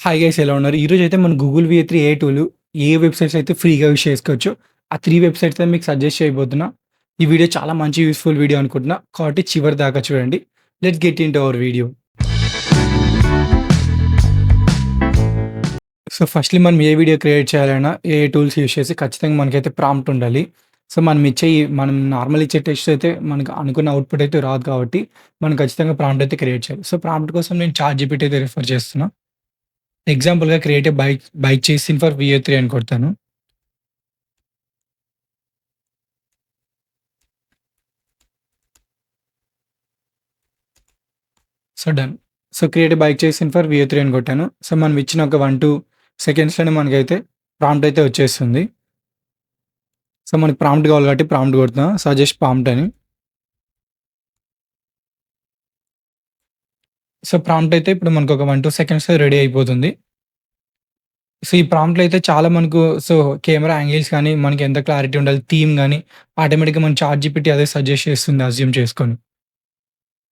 Hi guys, ఎలా ఉన్నారు? ఈరోజైతే మన గూగుల్ వి3 ఏఐ టూల్ ఏ వెబ్‌సైట్స్ అయితే ఫ్రీగా యూజ్ చేసుకోవచ్చో, ఆ 3 వెబ్‌సైట్స్ అయితే మీకు సజెస్ట్ చేయబోతున్నా. ఈ వీడియో చాలా మంచి యూజ్‌ఫుల్ వీడియో అనుకుంటున్నా. కాబట్టి చివరి దాకా చూడండి. Let's get into hour video. So, firstly మనం ఏ వీడియో క్రియేట్ చేయాలన్నా ఏఐ టూల్స్ యూజ్ చేసి ఖచ్చితంగా మనకైతే ప్రాంప్ట్ ఉండాలి. సో, మనం నార్మల్ ఇచ్చే టెక్స్ట్ అయితే మనకు అనుకున్న అవుట్‌పుట్ అయితే రాదు కాబట్టి, మనం ఖచ్చితంగా ప్రాంప్ట్ అయితే క్రియేట్ చేయాలి. సో, ప్రాంప్ట్ కోసం నేను చాట్‌జీపీటీ అయితే రిఫర్ చేస్తున్నా. ఎగ్జాంపుల్‌గా create a bike chasing for విఏ3 అని కొడతాను. So, done. So, create a bike chasing for విఏ3 అని కొట్టాను. సో, మనం ఇచ్చిన ఒక 1, 2 సెకండ్స్‌లోనే మనకైతే ప్రాంప్ట్ అయితే వచ్చేస్తుంది. సో, మనకి ప్రాంప్ట్ కావాలి కాబట్టి ప్రాంప్ట్ కొడుతున్నా. సజెస్ట్ ప్రాంప్ట్ అని. సో, ప్రాంప్ట్ అయితే ఇప్పుడు మనకొక 1, 2 సెకండ్స్‌లో రెడీ అయిపోతుంది. సో, ఈ ప్రాంప్ట్‌లో అయితే చాలా మనకు కెమెరా యాంగిల్స్ గానీ, మనకి ఎంత క్లారిటీ ఉండాలి, థీమ్ గానీ, ఆటోమేటిక్‌గా మన చాట్‌జీపీటీ అదే సజెస్ట్ చేస్తుంది అస్యూమ్ చేసుకొని.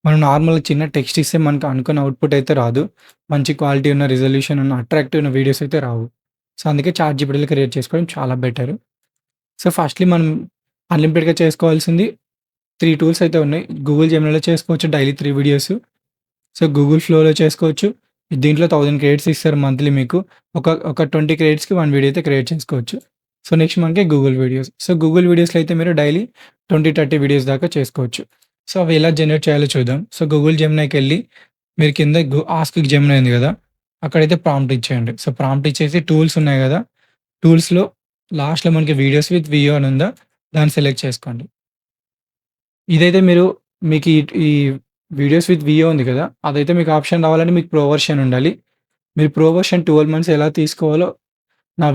మనం నార్మల్‌గా చిన్న టెక్స్ట్ ఇస్తే మనకు అనుకున్న అవుట్‌పుట్ అయితే రాదు. మంచి క్వాలిటీ ఉన్న, రిజల్యూషన్ ఉన్న, అట్రాక్టివ్ ఉన్న వీడియోస్ అయితే రావు. సో, అందుకే చాట్‌జీపీటీలో క్రియేట్ చేసుకోవడం చాలా బెటర్. సో, ఫస్ట్‌లీ మనం అన్‌లిమిటెడ్‌గా చేసుకోవాల్సింది 3 టూల్స్ అయితే ఉన్నాయి. గూగుల్ జెమినీలో చేసుకోవచ్చు డైలీ 3 వీడియోస్. సో, గూగుల్ ఫ్లోలో చేసుకోవచ్చు. దీంట్లో 1000 క్రెడిట్స్ ఇస్తారు మంత్లీ మీకు. ఒక 20 క్రెడిట్స్‌కి 1 వీడియో అయితే క్రియేట్ చేసుకోవచ్చు. సో, నెక్స్ట్ మనకి గూగుల్ వీడియోస్. సో, గూగుల్ వీడియోస్‌లో అయితే మీరు డైలీ 20, 30 వీడియోస్ దాకా చేసుకోవచ్చు. సో, అవి ఎలా జనరేట్ చేయాలో చూద్దాం. సో, గూగుల్ జెమినైకెళ్ళి మీరు కింద ఆస్క్ జెమినై ఉంది గదా! అక్కడైతే ప్రాంప్ట్ ఇచ్చేయండి. సో, ప్రాంప్ట్ ఇచ్చేసి టూల్స్ ఉన్నాయి గదా! టూల్స్‌లో లాస్ట్‌లో మనకి వీడియోస్ విత్ వియో అని ఉందా? దాన్ని సెలెక్ట్ చేసుకోండి. ఇదైతే మీకు ఈ వీడియోస్ విత్ వియో ఉంది కదా! అదైతే మీకు ఆప్షన్ రావాలంటే మీకు ప్రో వర్షన్ ఉండాలి. మీరు ప్రో వర్షన్ 12 మంత్స్ ఎలా తీసుకోవాలో నా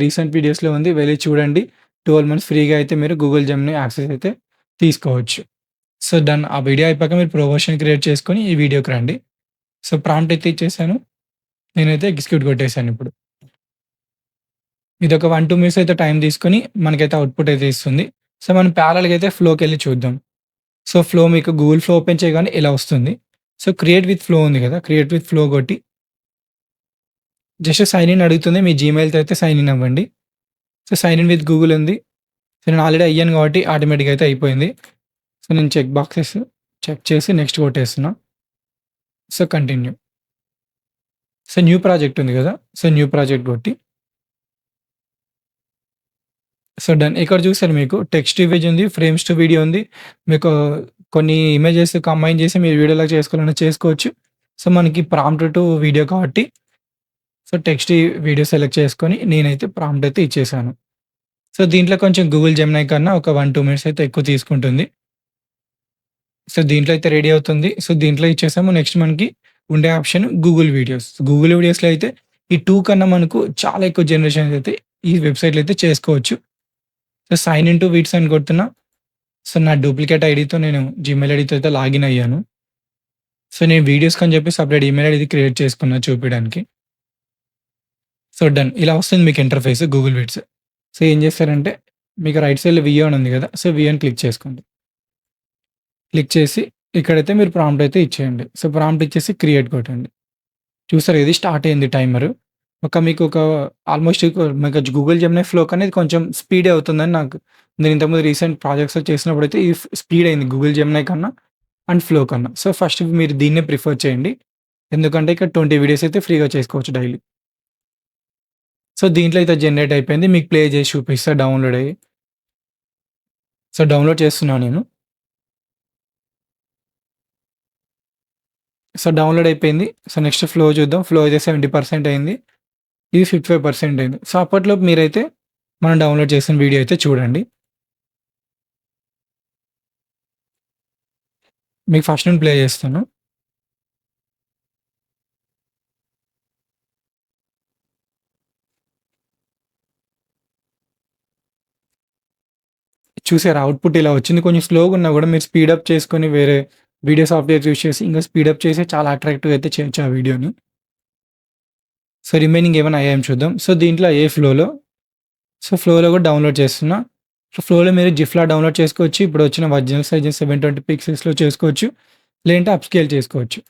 రీసెంట్ వీడియోస్‌లో ఉంది. వెళ్లి చూడండి. 12 మంత్స్ ఫ్రీగా అయితే మీరు గూగుల్ జెమినీ యాక్సెస్ అయితే తీసుకోవచ్చు. So, done. ఆ వీడియో అయిపోయాక మీరు ప్రో వర్షన్ క్రియేట్ చేసుకొని ఈ వీడియోకి రండి. సో, ప్రాంప్ట్ అయితే ఇచ్చేసాను. నేనైతే ఎగ్జిక్యూట్ కొట్టేసాను ఇప్పుడు. ఇదొక 1, 2 మినిట్స్ అయితే టైం తీసుకొని మనకైతే అవుట్‌పుట్ అయితే ఇస్తుంది. సో, మనం ప్యారలెల్‌గా అయితే ఫ్లోకెళ్ళి చూద్దాం. సో, ఫ్లో మీకు గూగుల్ ఫ్లో ఓపెన్ చేయగానే ఇలా వస్తుంది. సో, క్రియేట్ విత్ ఫ్లో ఉంది కదా! క్రియేట్ విత్ ఫ్లో కొట్టి జస్ట్ సైన్ ఇన్ అడుగుతుంది. మీ జీమెయిల్‌తో అయితే సైన్ ఇన్ అవ్వండి. So, sign in with Google ఉంది. సో, నేను ఆల్రెడీ అయ్యాను కాబట్టి ఆటోమేటిక్‌గా అయితే అయిపోయింది. సో, నేను చెక్ బాక్సెస్ చెక్ చేసి నెక్స్ట్ కొట్టేస్తున్నా. So, continue. So, new project ఉంది కదా! సో, న్యూ ప్రాజెక్ట్ కొట్టి సో, డన్. ఇక్కడ చూసారు మీకు టెక్స్ట్ ఇమేజ్ ఉంది. ఫ్రేమ్స్ టు వీడియో ఉంది. మీకు కొన్ని ఇమేజెస్ కంబైన్ చేసి మీరు వీడియోలాగా చేసుకోవాలన్నా చేసుకోవచ్చు. సో, మనకి ప్రాంప్ట్ టు వీడియో కాబట్టి సో, టెక్స్ట్ వీడియో సెలెక్ట్ చేసుకొని నేనైతే ప్రాంప్ట్ అయితే ఇచ్చేసాను. సో, దీంట్లో కొంచెం గూగుల్ జెమినై కన్నా ఒక 1, 2 మినిట్స్ అయితే ఎక్కువ తీసుకుంటుంది. సో, దీంట్లో అయితే రెడీ అవుతుంది. సో, దీంట్లో ఇచ్చేసాము. నెక్స్ట్ మనకి ఉండే ఆప్షన్ గూగుల్ వీడియోస్. గూగుల్ వీడియోస్‌లో అయితే ఈ 2 కన్నా మనకు చాలా ఎక్కువ జనరేషన్స్ అయితే ఈ వెబ్‌సైట్‌లో అయితే చేసుకోవచ్చు. So, sign in to weeds అని కొడుతున్నా. సో, నా డూప్లికేట్ ఐడీతో నేను జీమెయిల్ ఐడీతో అయితే లాగిన్ అయ్యాను. సో, నేను వీడియోస్‌కని చెప్పి సెపరేట్ ఈమెయిల్ ఐడీ క్రియేట్ చేసుకున్నా చూపియడానికి. So, done. ఇలా వస్తుంది మీకు ఇంటర్‌ఫేస్ గూగుల్ విడ్స్. సో, ఏం చేస్తారంటే మీకు రైట్ సైడ్‌లో వియో అని ఉంది కదా! సో, వియోని క్లిక్ చేసుకోండి. క్లిక్ చేసి ఇక్కడైతే మీరు ప్రాంప్ట్ అయితే ఇచ్చేయండి. సో, ప్రాంప్ట్ ఇచ్చేసి క్రియేట్ కొట్టండి. చూసారు ఇది స్టార్ట్ అయింది టైమరు. మీకు ఒక ఆల్మోస్ట్ మీకు గూగుల్ జెమినీ ఫ్లో అనేది కొంచెం స్పీడే అవుతుందని నేను ఇంతకుముందు రీసెంట్ ప్రాజెక్ట్స్‌లో చేసినప్పుడైతే ఈ స్పీడ్ అయింది గూగుల్ జెమినీ కన్నా అండ్ ఫ్లో కన్నా. సో, ఫస్ట్ మీరు దీన్నే ప్రిఫర్ చేయండి. ఎందుకంటే ఇక్కడ 20 వీడియోస్ అయితే ఫ్రీగా చేసుకోవచ్చు డైలీ. సో, దీంట్లో అయితే జనరేట్ అయిపోయింది. మీకు ప్లే చేసి చూపిస్తా డౌన్‌లోడ్ అయ్యి. సో, డౌన్‌లోడ్ చేస్తున్నా నేను. సో, డౌన్‌లోడ్ అయిపోయింది. సో, నెక్స్ట్ ఫ్లో చూద్దాం. ఫ్లో అయితే 70% అయింది. ఇది 55% అయింది. సో, అప్పట్లోపు మీరైతే మనం డౌన్‌లోడ్ చేసిన వీడియో అయితే చూడండి. మీకు ఫస్ట్ నుండి ప్లే చేస్తాను. చూసారా అవుట్‌పుట్ ఇలా వచ్చింది. కొంచెం స్లోగా ఉన్నా కూడా మీరు స్పీడప్ చేసుకొని వేరే వీడియో సాఫ్ట్‌వేర్స్ యూజ్ చేసి ఇంకా స్పీడప్ చేసి చాలా అట్రాక్టివ్‌గా అయితే చేయొచ్చు ఆ వీడియోని. సో, రిమైనింగ్ ఏమైనా అయ్యాయో చూద్దాం. సో, దీంట్లో ఫ్లోలో కూడా డౌన్‌లోడ్ చేస్తున్నా. సో, ఫ్లోలో మీరు జిఫ్‌లా డౌన్‌లోడ్ చేసుకోవచ్చు. ఇప్పుడు వచ్చిన ఒరిజినల్ సైజ్ 720 పిక్సెల్స్‌లో చేసుకోవచ్చు. లేదంటే అప్ స్కేల్ చేసుకోవచ్చు.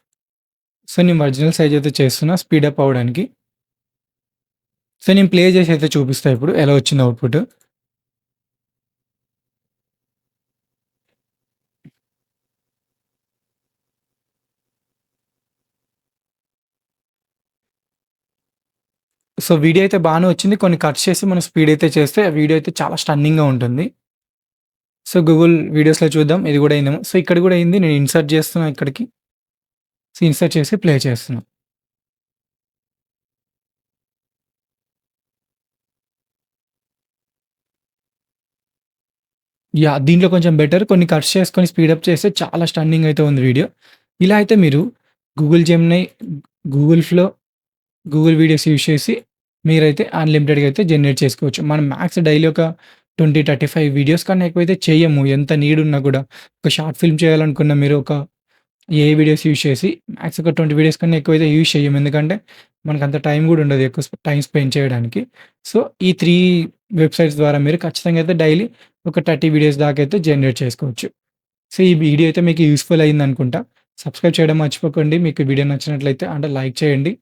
సో, నేను ఒరిజినల్ సైజ్ అయితే చేస్తున్నా స్పీడప్ అవ్వడానికి. సో, నేను ప్లే చేసి అయితే చూపిస్తా ఇప్పుడు ఎలా వచ్చిందో అవుట్‌పుట్. సో, వీడియో అయితే బానే వచ్చింది. కొన్ని కట్స్ చేసి మనం స్పీడ్ అయితే చేస్తే ఆ వీడియో అయితే చాలా స్టన్నింగ్‌గా ఉంటుంది. సో, గూగుల్ వీడియోస్‌లో చూద్దాం ఇది గూడా అయిందేమో. సో, ఇక్కడ గూడా అయింది. నేను ఇన్సర్ట్ చేస్తున్నా ఇక్కడికి. సో, ఇన్సర్ట్ చేసి ప్లే చేస్తున్నా. యాహ్! దీంట్లో కొంచెం బెటర్. కొన్ని కట్స్ చేసుకొని స్పీడప్ చేస్తే చాలా స్టన్నింగ్ అయితే ఉంది వీడియో. ఇలా అయితే మీరు Google Gemini, Google flow, Google videos use చేసి మీరైతే అన్‌లిమిటెడ్‌గా అయితే జనరేట్ చేసుకోవచ్చు. మనం మాక్స్ డైలీ ఒక 20, 35 వీడియోస్ కన్నా ఎక్కువైతే చేయము. ఎంత నీడ్ ఉన్నా కూడా. ఒక షార్ట్ ఫిల్మ్ చేయాలనుకున్న మీరు ఒక ఏఐ వీడియోస్ యూజ్ చేసి మాక్స్ ఒక 20 వీడియోస్ కన్నా ఎక్కువైతే యూజ్ చేయము. ఎందుకంటే మనకంత టైం గూడా ఉండదు. ఎక్కువ టైమ్ స్పెండ్ చేయడానికి. సో, ఈ 3 వెబ్‌సైట్స్ ద్వారా మీరు ఖచ్చితంగా అయితే డైలీ ఒక 30 వీడియోస్ దాకా అయితే జనరేట్ చేసుకోవచ్చు. సో, ఈ వీడియో అయితే మీకు యూజ్‌ఫుల్ అయిందనుకుంటా. సబ్స్క్రైబ్ చేయడం మర్చిపోకండి. మీకు వీడియో నచ్చినట్లయితే అంటే లైక్ చేయండి.